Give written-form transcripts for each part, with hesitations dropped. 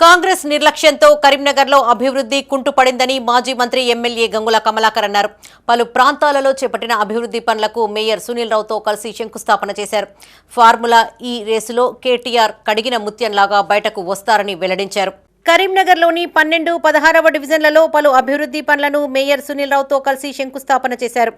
కాంగ్రెస్ నిర్లక్ష్యంతో కరీంనగర్లో అభివృద్ధి కుంటుపడిందని మాజీ మంత్రి ఎమ్మెల్యే గంగుల కమలాకర్ అన్నారు. పలు ప్రాంతాలలో చేపట్టిన అభివృద్ధి పనులకు మేయర్ సునీల్ రావుతో కలిసి శంకుస్థాపన చేశారు. ఫార్ములా ఈ రేసులో కేటీఆర్ కడిగిన ముత్యంలాగా బయటకు వస్తారని వెల్లడించారు. కరీంనగర్లోని 12, 16వ డివిజన్లలో పలు అభివృద్ధి పనులను మేయర్ సునీల్ రావుతో కలిసి శంకుస్థాపన చేశారు.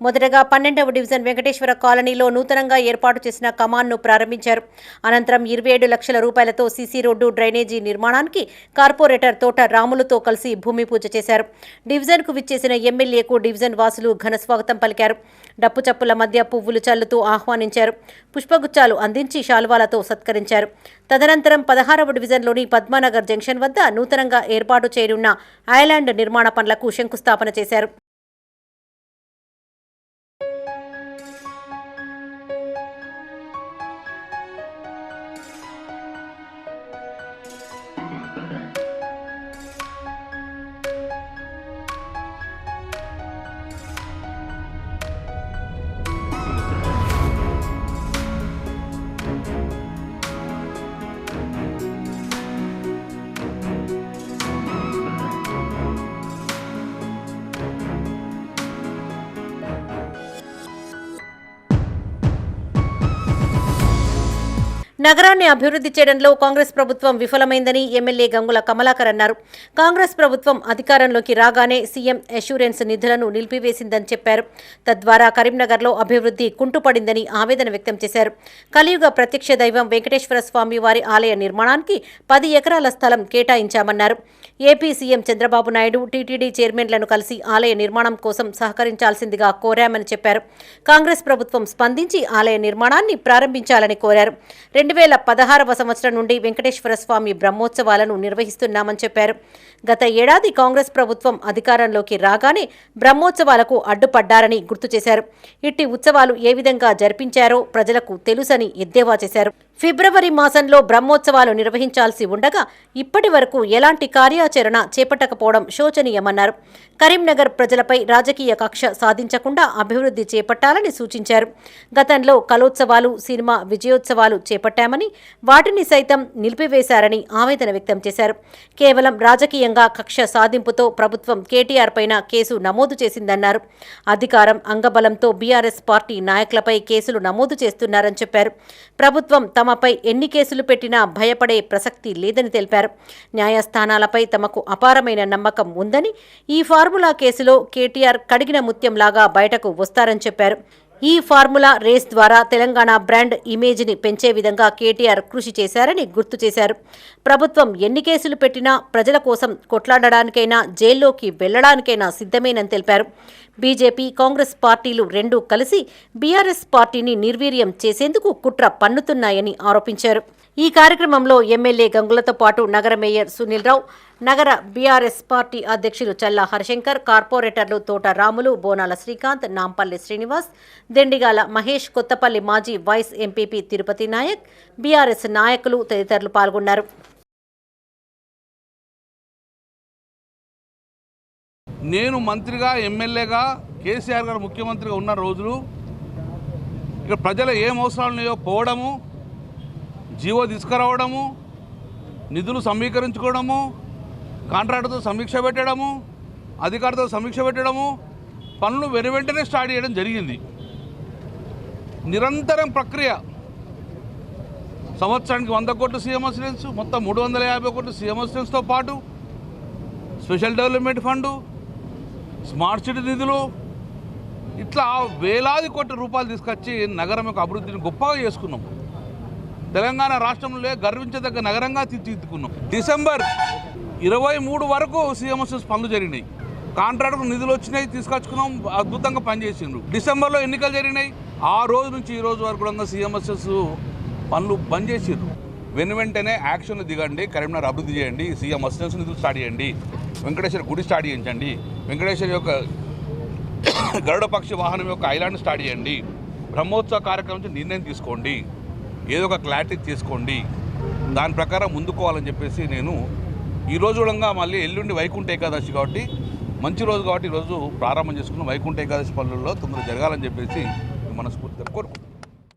మొదటగా 12వ డివిజన్ వెంకటేశ్వర కాలనీలో నూతనంగా ఏర్పాటు చేసిన కమాన్ను ప్రారంభించారు. అనంతరం 27 లక్షల రూపాయలతో సీసీ రోడ్డు, డ్రైనేజీ నిర్మాణానికి కార్పొరేటర్ తోట రాములతో కలిసి భూమి పూజ చేశారు. డివిజన్కు విచ్చేసిన ఎమ్మెల్యేకు డివిజన్ వాసులు ఘన స్వాగతం పలికారు. డప్పు చప్పుల మధ్య పువ్వులు చల్లుతూ ఆహ్వానించారు. పుష్పగుచ్చాలు అందించి శాల్వాలతో సత్కరించారు. తదనంతరం 16వ డివిజన్లోని పద్మానగర్ జంక్షన్ వద్ద నూతనంగా ఏర్పాటు చేయనున్న ఐలాండ్ నిర్మాణ పనులకు శంకుస్థాపన చేశారు. నగరాన్ని అభివృద్ధి చేయడంలో కాంగ్రెస్ ప్రభుత్వం విఫలమైందని ఎమ్మెల్యే గంగుల కమలాకర్ అన్నారు. కాంగ్రెస్ ప్రభుత్వం అధికారంలోకి రాగానే సీఎం అష్యూరెన్స్ నిధులను నిలిపివేసిందని చెప్పారు. తద్వారా కరీంనగర్లో అభివృద్ధి కుంటుపడిందని ఆవేదన వ్యక్తం చేశారు. కలియుగ ప్రత్యక్ష దైవం వెంకటేశ్వర స్వామి వారి ఆలయ నిర్మాణానికి 10 ఎకరాల స్థలం కేటాయించామన్నారు. AP CM Chandrababu Naidu TTD చైర్మన్లను కలిసి ఆలయ నిర్మాణం కోసం సహకరించాల్సిందిగా కోరామని చెప్పారు. కాంగ్రెస్ ప్రభుత్వం స్పందించి ఆలయ నిర్మాణాన్ని ప్రారంభించాలని కోరారు. 2016వ సంవత్సరం నుండి వెంకటేశ్వర స్వామి బ్రహ్మోత్సవాలను నిర్వహిస్తున్నామని చెప్పారు. గత ఏడాది కాంగ్రెస్ ప్రభుత్వం అధికారంలోకి రాగానే బ్రహ్మోత్సవాలకు అడ్డుపడ్డారని గుర్తు చేశారు. ఇట్టి ఉత్సవాలు ఏ విధంగా జరిపించారో ప్రజలకు తెలుసని ఎద్దేవా చేశారు. ఫిబ్రవరి మాసంలో బ్రహ్మోత్సవాలు నిర్వహించాల్సి ఉండగా ఇప్పటి వరకు ఎలాంటి కార్యాచరణ చేపట్టకపోవడం శోచనీయమన్నారు. కరీంనగర్ ప్రజలపై రాజకీయ కక్ష సాధించకుండా అభివృద్ధి చేపట్టాలని సూచించారు. గతంలో కలోత్సవాలు, సినిమా విజయోత్సవాలు చేపట్టామని వాటిని సైతం నిలిపివేశారని ఆవేదన వ్యక్తం చేశారు. కేవలం రాజకీయంగా కక్ష సాధింపుతో ప్రభుత్వం కేటీఆర్ పైన కేసు నమోదు చేసిందన్నారు. అధికారం, అంగబలంతో బీఆర్ఎస్ పార్టీ నాయకులపై కేసులు నమోదు చేస్తున్నారని చెప్పారు. ప్రభుత్వం తమపై ఎన్ని కేసులు పెట్టినా భయపడే ప్రసక్తి లేదని తెలిపారు. న్యాయస్థానాలపై తమకు అపారమైన నమ్మకం ఉందని, ఈ ఫార్ములా కేసులో కేటీఆర్ కడిగిన ముత్యంలాగా బయటకు వస్తారని చెప్పారు. ఈ ఫార్ములా రేస్ ద్వారా తెలంగాణ బ్రాండ్ ఇమేజ్ని పెంచే విధంగా కేటీఆర్ కృషి చేశారని గుర్తు చేశారు. ప్రభుత్వం ఎన్ని కేసులు పెట్టినా ప్రజల కోసం కొట్లాడడానికైనా, జైల్లోకి వెళ్లడానికైనా సిద్ధమేనని తెలిపారు. బీజేపీ, కాంగ్రెస్ పార్టీలు రెండూ కలిసి బీఆర్ఎస్ పార్టీని నిర్వీర్యం చేసేందుకు కుట్ర పన్నుతున్నాయని ఆరోపించారు. ఈ కార్యక్రమంలో ఎమ్మెల్యే గంగులతో పాటు నగర మేయర్ సునీల్ రావు, నగర బీఆర్ఎస్ పార్టీ అధ్యక్షులు చల్లా హరిశంకర్, కార్పొరేటర్లు తోట రాములు, బోనాల శ్రీకాంత్, నాంపల్లి శ్రీనివాస్, దెండిగాల మహేష్, కొత్తపల్లి మాజీ వైస్ ఎంపీపీ తిరుపతి నాయక్, బీఆర్ఎస్ నాయకులు తదితరులు పాల్గొన్నారు. నేను మంత్రిగా, ఎమ్మెల్యేగా, కేసీఆర్ గారు ముఖ్యమంత్రిగా ఉన్న రోజులు ఇక్కడ ప్రజల ఏం అవసరాలు ఉన్నాయో పోవడము, జీవో తీసుకురావడము, నిధులు సమీకరించుకోవడము, కాంట్రాక్టర్తో సమీక్ష పెట్టడము, అధికారులతో సమీక్ష పెట్టడము, పనులు వెంటనే స్టార్ట్ చేయడం జరిగింది. నిరంతరం ప్రక్రియ. సంవత్సరానికి 100 కోట్లు సీఎం అసిస్టెన్స్, మొత్తం 350 కోట్లు సీఎం అసిస్టెన్స్తో పాటు special development fund, smart city నిధులు, ఇట్లా వేలాది కోట్ల రూపాయలు తీసుకొచ్చి నగరం యొక్క అభివృద్ధిని గొప్పగా చేసుకున్నాం. తెలంగాణ రాష్ట్రంలో గర్వించదగ్గ నగరంగా తీర్చిదిద్దుకున్నాం. డిసెంబర్ 23 వరకు సీఎంఎస్ఎస్ పనులు జరిగినాయి. కాంట్రాక్టర్ నిధులు వచ్చినాయి, తీసుకొచ్చుకున్నాం, అద్భుతంగా పనిచేసిండ్రు. డిసెంబర్లో ఎన్నికలు జరిగినాయి. ఆ రోజు నుంచి ఈ రోజు వరకు కూడా సీఎంఎస్ఎస్ పనులు బంద్ చేసిండ్రు. వెంటనే యాక్షన్లు దిగండి, కరీంనగర్ అభివృద్ధి చేయండి, సీఎం అసిస్టెన్స్ నిధులు స్టార్ట్ చేయండి, వెంకటేశ్వర గుడి స్టార్ట్ చేయించండి, వెంకటేశ్వర యొక్క గరుడ పక్షి వాహనం యొక్క ఐలాండ్ స్టార్ట్ చేయండి, బ్రహ్మోత్సవ కార్యక్రమం నుంచి నిర్ణయం తీసుకోండి, ఏదో ఒక క్లారిటీ తీసుకోండి, దాని ప్రకారం ముందుకోవాలని చెప్పేసి నేను ఈరోజు కూడా మళ్ళీ ఎల్లుండి వైకుంఠ ఏకాదశి కాబట్టి మంచి రోజు కాబట్టి ఈరోజు ప్రారంభం చేసుకున్న వైకుంఠ ఏకాదశి పనులలో తొందరగా జరగాలని చెప్పేసి మనస్ఫూర్తిగా కోరుకుంటున్నాను.